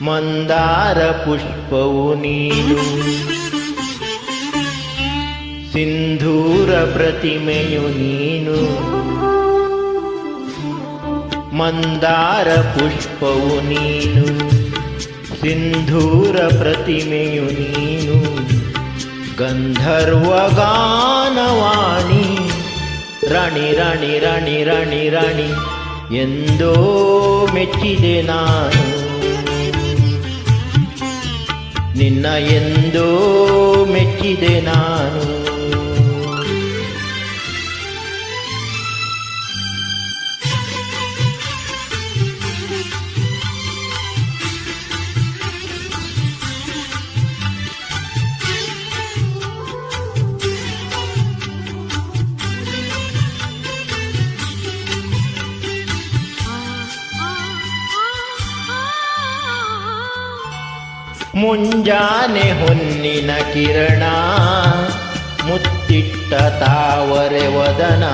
ಮಂದಾರ ಪುಷ್ಪವು ನೀನು, ಸಿಂಧೂರ ಪ್ರತಿಮೆಯು ನೀನು. ಮಂದಾರ ಪುಷ್ಪವು ನೀನು, ಸಿಂಧೂರ ಪ್ರತಿಮೆಯು ನೀನು. ಗಂಧರ್ವ ಗಾನವಾಣಿ, ರಾಣಿ ರಾಣಿ ರಾಣಿ ರಾಣಿ ರಾಣಿ ಎಂದೋ ಮೆಚ್ಚಿದೆ ನಾನು ನಿನ್ನ, ಎಂದೋ ಮೆಚ್ಚಿದೆ ನಾನು. ಮುಂಜಾನೆ ಹೊನ್ನಿನ ಕಿರಣ, ಮುತ್ತಿಟ್ಟ ತಾವರೆ ವದನ.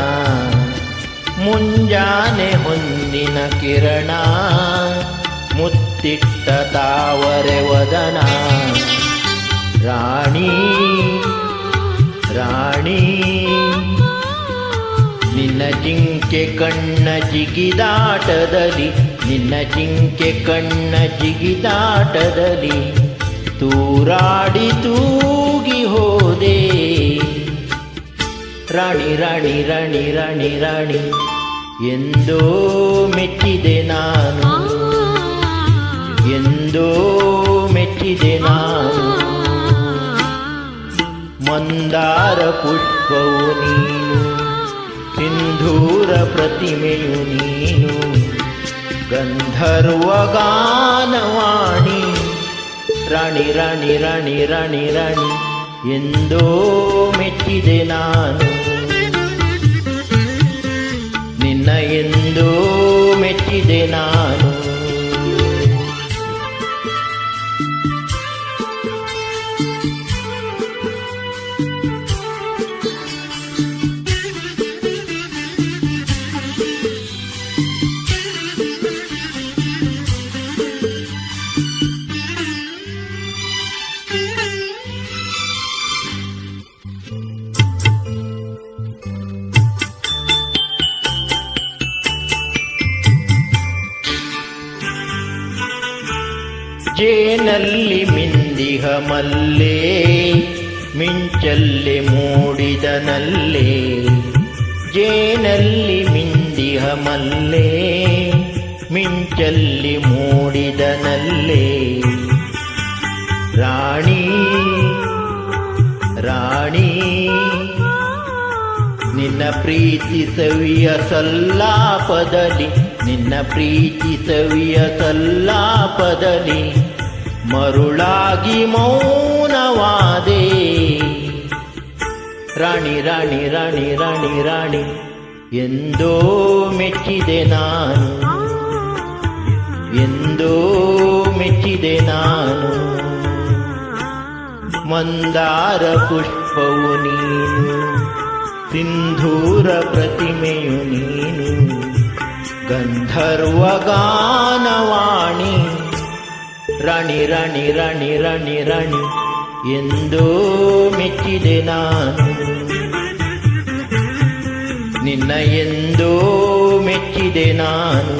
ಮುಂಜಾನೆ ಹೊನ್ನಿನ ಕಿರಣ, ಮುತ್ತಿಟ್ಟ ತಾವರೆ ವದನ. ರಾಣಿ ರಾಣಿ ನಿನ್ನ ಜಿಂಕೆ ಕಣ್ಣ ಜಿಗಿದಾಟದಲ್ಲಿ, ನಿನ್ನ ಜಿಂಕೆ ಕಣ್ಣ ಜಿಗಿದಾಟದಲ್ಲಿ ತೂರಾಡಿ ತೂಗಿ ಹೋದೆ. ರಾಣಿ ರಾಣಿ ರಾಣಿ ರಾಣಿ ರಾಣಿ ಎಂದೋ ಮೆಚ್ಚಿದೆ ನಾನು, ಎಂದೋ ಮೆಚ್ಚಿದೆ ನಾನು. ಮಂದಾರ ಪುಷ್ಪವು ನೀನು, ಸಿಂಧೂರ ಪ್ರತಿಮೆಯು ನೀನು. ಗಂಧರ್ವ ಗಾನವಾಣಿ, ರಾಣಿ ರಾಣಿ ರಾಣಿ ರಾಣಿ ರಾಣಿ ಎಂದೋ ಮೆಚ್ಚಿದೆ ನಾನು ನಿನ್ನ, ಎಂದೋ ಮೆಚ್ಚಿದೆ ನಾನು. ಜೇನಲ್ಲಿ ಮಿಂದಿಹ ಮಲ್ಲೆ, ಮಿಂಚಲ್ಲಿ ಮೂಡಿದನಲ್ಲೇ. ಜೇನಲ್ಲಿ ಮಿಂದಿಹ ಮಲ್ಲೆ, ಮಿಂಚಲ್ಲಿ ಮೂಡಿದನಲ್ಲೇ. ರಾಣಿ ರಾಣಿ ನಿನ್ನ ಪ್ರೀತಿ ಸವಿಯ ಸಲ್ಲಾಪದಲ್ಲಿ, ನಿನ್ನ ಪ್ರೀತಿ ಸವಿಯ ಸಲ್ಲಾಪದಲ್ಲಿ ಮರುಳಾಗಿ ಮೌನವಾದೆ. ರಾಣಿ ರಾಣಿ ರಾಣಿ ರಾಣಿ ರಾಣಿ ಎಂದೋ ಮೆಚ್ಚಿದೆ ನಾನು, ಎಂದೋ ಮೆಚ್ಚಿದೆ ನಾನು. ಮಂದಾರ ಪುಷ್ಪವು ನೀನು, ಸಿಂಧೂರ ಪ್ರತಿಮೆಯು ನೀನು. ಗಂಧರ್ವ ಗಾನವಾಣಿ, ರಾಣಿ ರಾಣಿ ರಾಣಿ ರಾಣಿ ರಾಣಿ ಎಂದೋ ಮೆಚ್ಚಿದೆ ನಾನು ನಿನ್ನ, ಎಂದೋ ಮೆಚ್ಚಿದೆ ನಾನು.